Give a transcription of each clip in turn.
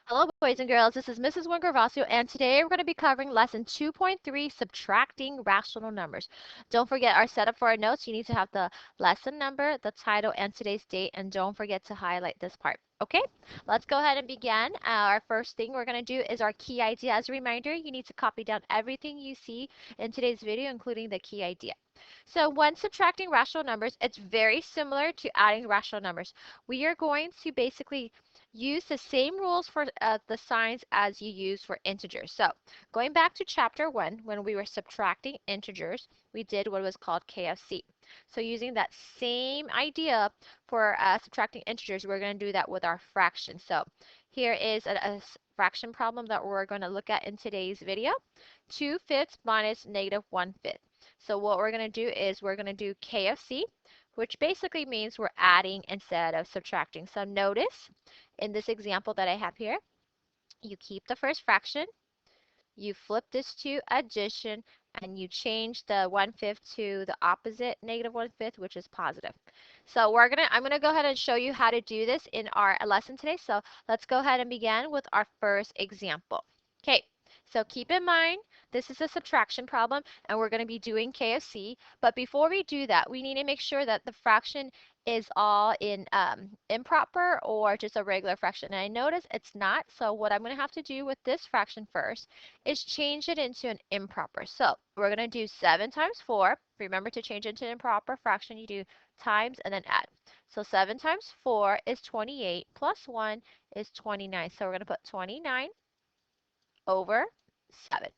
Hello, boys and girls. This is Mrs. Wingervasu, and today we're going to be covering lesson 2.3, subtracting rational numbers. Don't forget our setup for our notes. You need to have the lesson number, the title, and today's date, and don't forget to highlight this part. Okay, let's go ahead and begin. Our first thing we're going to do is our key idea. As a reminder, you need to copy down everything you see in today's video, including the key idea. So when subtracting rational numbers, it's very similar to adding rational numbers. We are going to basically use the same rules for the signs as you use for integers. So going back to chapter 1, when we were subtracting integers, we did what was called KFC. So using that same idea for subtracting integers, we're going to do that with our fractions. So here is a fraction problem that we're going to look at in today's video. 2/5 minus negative 1/5. So what we're going to do is we're going to do KFC, which basically means we're adding instead of subtracting. So notice in this example that I have here, you keep the first fraction, you flip this to addition, and you change the 1/5 to the opposite, negative 1/5, which is positive. So I'm gonna go ahead and show you how to do this in our lesson today. So let's go ahead and begin with our first example. Okay, so keep in mind, this is a subtraction problem, and we're gonna be doing KFC. But before we do that, we need to make sure that the fraction is all in improper or just a regular fraction. And I notice it's not, so what I'm gonna have to do with this fraction first is change it into an improper. So we're going to do 7 times 4. Remember, to change it into an improper fraction, you do times and then add. So 7 times 4 is 28 plus 1 is 29. So we're going to put 29 over 7.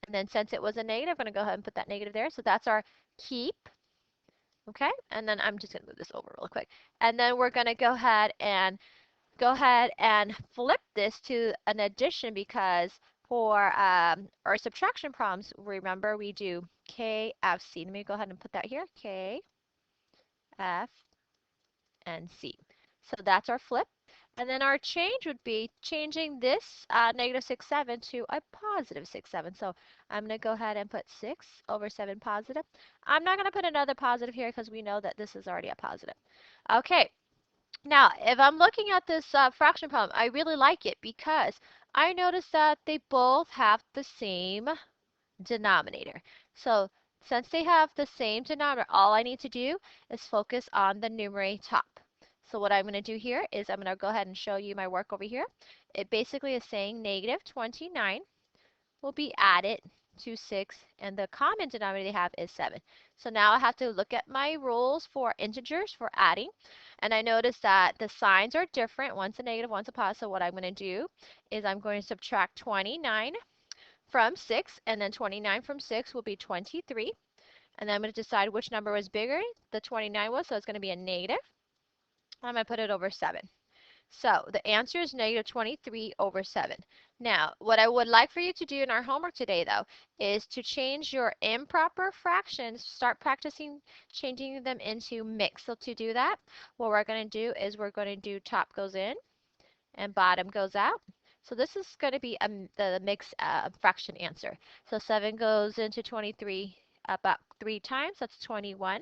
And then since it was a negative, I'm going to go ahead and put that negative there. So that's our keep. Okay, and then I'm just going to move this over real quick. And then we're going to go ahead and flip this to an addition, because for our subtraction problems, remember we do KFC. Let me go ahead and put that here, K, F, and C. So that's our flip. And then our change would be changing this negative 6, 7 to a positive 6, 7. So I'm going to go ahead and put 6 over 7 positive. I'm not going to put another positive here because we know that this is already a positive. Okay, now, if I'm looking at this fraction problem, I really like it because I notice that they both have the same denominator. So since they have the same denominator, all I need to do is focus on the numerator top. So what I'm going to do here is I'm going to go ahead and show you my work over here. It basically is saying negative 29 will be added to 6, and the common denominator they have is 7. So now I have to look at my rules for integers for adding, and I notice that the signs are different. One's a negative, one's a positive. So what I'm going to do is I'm going to subtract 29 from 6, and then 29 from 6 will be 23. And then I'm going to decide which number was bigger. The 29 was, so it's going to be a negative. I'm going to put it over 7. So the answer is negative 23 over 7. Now, what I would like for you to do in our homework today, though, is to change your improper fractions, start practicing changing them into mixed. So to do that, what we're going to do is we're going to do top goes in and bottom goes out. So this is going to be the mixed fraction answer. So 7 goes into 23 about 3 times. That's 21.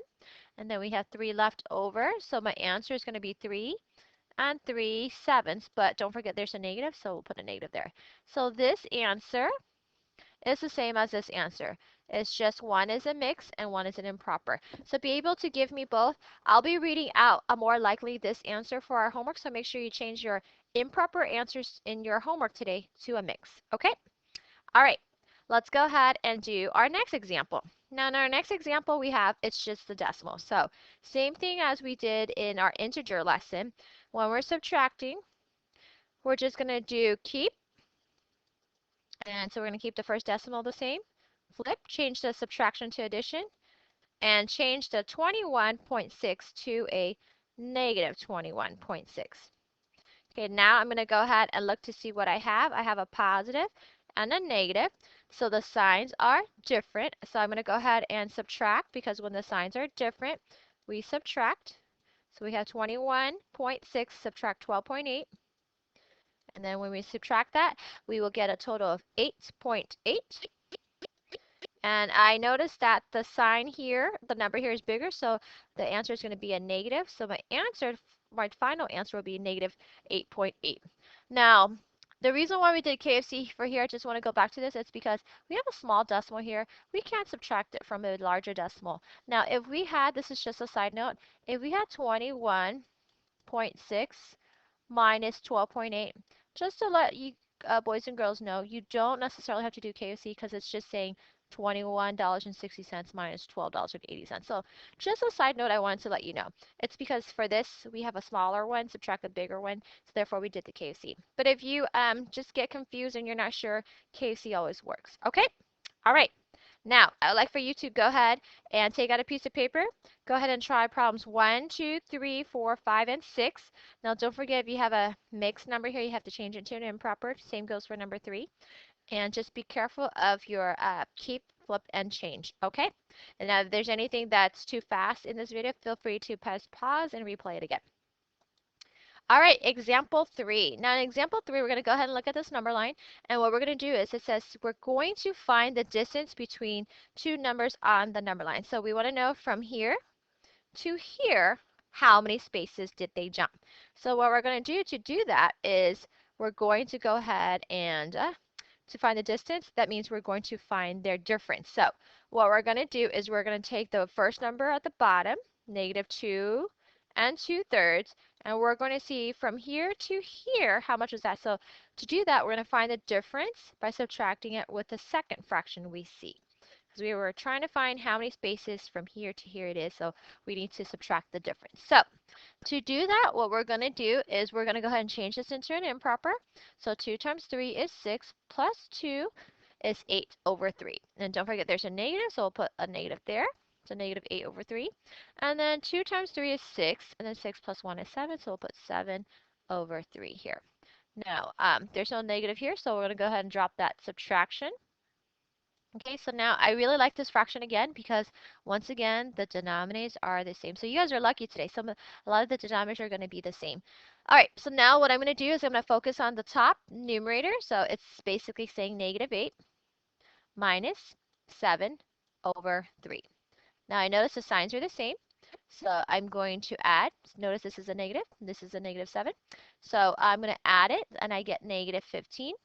And then we have 3 left over. So my answer is going to be 3 and 3/7, but don't forget there's a negative, so we'll put a negative there. So this answer is the same as this answer. It's just one is a mix and one is an improper. So be able to give me both. I'll be reading out a more likely this answer for our homework, so make sure you change your improper answers in your homework today to a mix. Okay? All right. Let's go ahead and do our next example. Now in our next example we have, it's just the decimal. So same thing as we did in our integer lesson. When we're subtracting, we're just going to do keep. And so we're going to keep the first decimal the same. Flip, change the subtraction to addition, and change the 21.6 to a negative 21.6. Okay, now I'm going to go ahead and look to see what I have. I have a positive and a negative. So the signs are different. So I'm going to go ahead and subtract, because when the signs are different, we subtract. So we have 21.6 subtract 12.8. And then when we subtract that, we will get a total of 8.8. And I noticed that the sign here, the number here is bigger, so the answer is going to be a negative. So my final answer will be negative 8.8. Now, The reason why we did KFC for here, I just want to go back to this, it's because we have a small decimal here. We can't subtract it from a larger decimal. Now, if we had, this is just a side note, if we had 21.6 minus 12.8, just to let you boys and girls know, you don't necessarily have to do KFC because it's just saying $21.60 minus $12.80. So just a side note I wanted to let you know. It's because for this, we have a smaller one, subtract a bigger one, so therefore we did the KFC. But if you just get confused and you're not sure, KFC always works. Okay? All right. Now, I would like for you to go ahead and take out a piece of paper. Go ahead and try problems 1, 2, 3, 4, 5, and 6. Now, don't forget if you have a mixed number here, you have to change it to an improper. Same goes for number 3. And just be careful of your keep, flip, and change, okay? And now if there's anything that's too fast in this video, feel free to press pause and replay it again. All right, example 3. Now in example 3, we're going to go ahead and look at this number line. And what we're going to do is it says we're going to find the distance between two numbers on the number line. So we want to know from here to here, how many spaces did they jump? So what we're going to do that is we're going to go ahead and to find the distance, that means we're going to find their difference. So what we're going to do is we're going to take the first number at the bottom, negative 2 and 2/3, and we're going to see from here to here, how much is that? So to do that, we're going to find the difference by subtracting it with the second fraction we see. Because we were trying to find how many spaces from here to here it is, so we need to subtract the difference. So to do that, what we're going to do is we're going to go ahead and change this into an improper. So 2 times 3 is 6, plus 2 is 8/3. And don't forget there's a negative, so we'll put a negative there. So negative 8/3. And then 2 times 3 is 6, and then 6 plus 1 is 7, so we'll put 7/3 here. Now, there's no negative here, so we're going to go ahead and drop that subtraction. Okay, so now I really like this fraction again because once again the denominators are the same. So you guys are lucky today. A lot of the denominators are going to be the same. All right, so now what I'm going to do is I'm going to focus on the top numerator. So it's basically saying negative 8 minus 7/3. Now I notice the signs are the same. So I'm going to add. Notice this is a negative. This is a negative 7. So I'm going to add it and I get negative 15.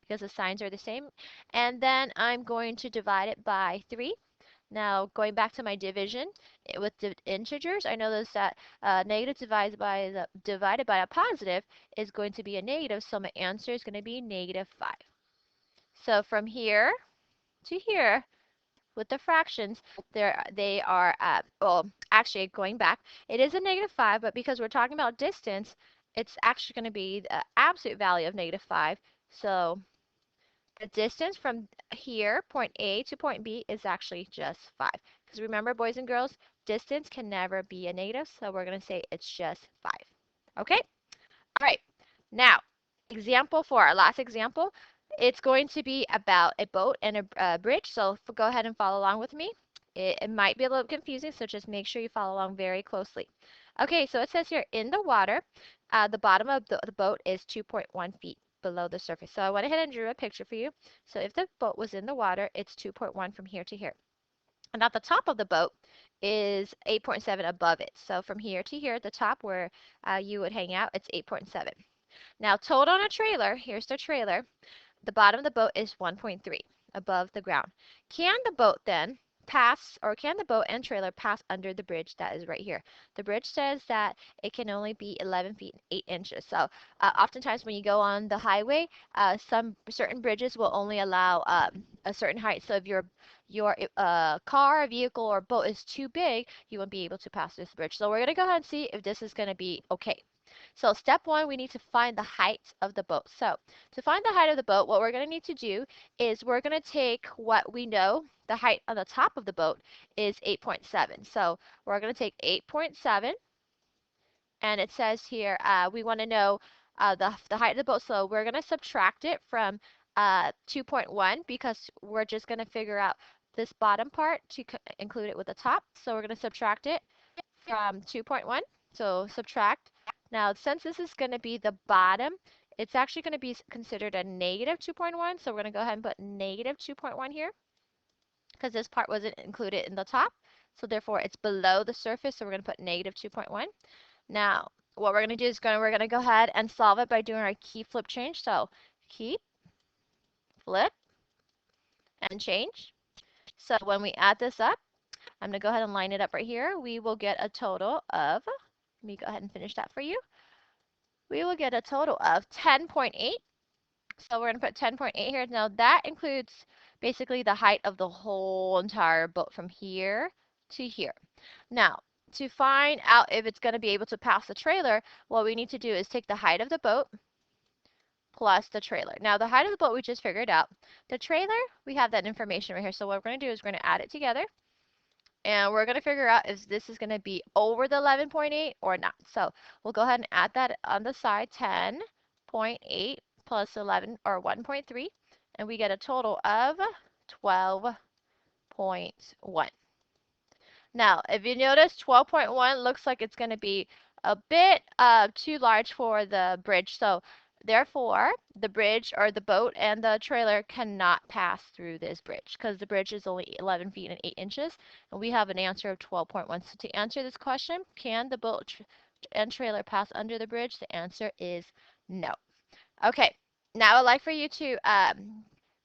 Because the signs are the same. And then I'm going to divide it by 3. Now, going back to my division, with the integers, I notice that negative divided by a positive is going to be a negative, so my answer is going to be negative 5. So from here to here, with the fractions, they are, well, actually going back, it is a negative 5, but because we're talking about distance, it's actually going to be the absolute value of negative 5. So the distance from here, point A to point B, is actually just 5. Because remember, boys and girls, distance can never be a negative, so we're going to say it's just 5. Okay? All right. Now, example 4, our last example, it's going to be about a boat and a bridge, so go ahead and follow along with me. It might be a little confusing, so just make sure you follow along very closely. Okay, so it says here, in the water, the bottom of the boat is 2.1 feet below the surface. So I went ahead and drew a picture for you. So if the boat was in the water, it's 2.1 from here to here. And at the top of the boat is 8.7 above it. So from here to here, at the top where you would hang out, it's 8.7. Now towed on a trailer, here's the trailer, the bottom of the boat is 1.3 above the ground. Can the boat then pass, or can the boat and trailer pass under the bridge that is right here? The bridge says that it can only be 11 feet and 8 inches. So oftentimes when you go on the highway, some certain bridges will only allow a certain height. So if your car, vehicle, or boat is too big, you won't be able to pass this bridge. So we're going to go ahead and see if this is going to be okay. So step 1, we need to find the height of the boat. So to find the height of the boat, what we're going to need to do is we're going to take what we know the height on the top of the boat is 8.7. So we're going to take 8.7, and it says here we want to know the height of the boat. So we're going to subtract it from 2.1 because we're just going to figure out this bottom part to include it with the top. So we're going to subtract it from 2.1. So subtract. Now, since this is going to be the bottom, it's actually going to be considered a negative 2.1. So we're going to go ahead and put negative 2.1 here because this part wasn't included in the top. So therefore, it's below the surface. So we're going to put negative 2.1. Now, what we're going to do is we're going to go ahead and solve it by doing our key flip change. So key, flip, and change. So when we add this up, I'm going to go ahead and line it up right here. We will get a total of, let me go ahead and finish that for you. We will get a total of 10.8. So we're going to put 10.8 here. Now that includes basically the height of the whole entire boat from here to here. Now, to find out if it's going to be able to pass the trailer, what we need to do is take the height of the boat plus the trailer. Now, the height of the boat we just figured out. The trailer, we have that information right here. So what we're going to do is we're going to add it together. And we're going to figure out if this is going to be over the 11.8 or not. So we'll go ahead and add that on the side, 10.8 plus 11 or 1.3. And we get a total of 12.1. Now, if you notice, 12.1 looks like it's going to be a bit too large for the bridge. So therefore, the bridge or the boat and the trailer cannot pass through this bridge because the bridge is only 11 feet and 8 inches. And we have an answer of 12.1. So to answer this question, can the boat and trailer pass under the bridge? The answer is no. Okay, now I'd like for you to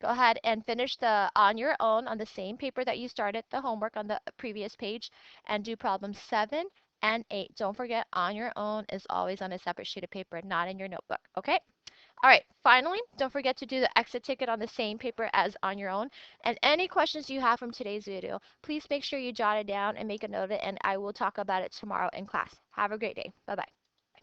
go ahead and finish the on your own on the same paper that you started the homework on the previous page and do problems 7 and 8. Don't forget, on your own is always on a separate sheet of paper, not in your notebook, okay? All right, finally, don't forget to do the exit ticket on the same paper as on your own. And any questions you have from today's video, please make sure you jot it down and make a note of it, and I will talk about it tomorrow in class. Have a great day. Bye-bye.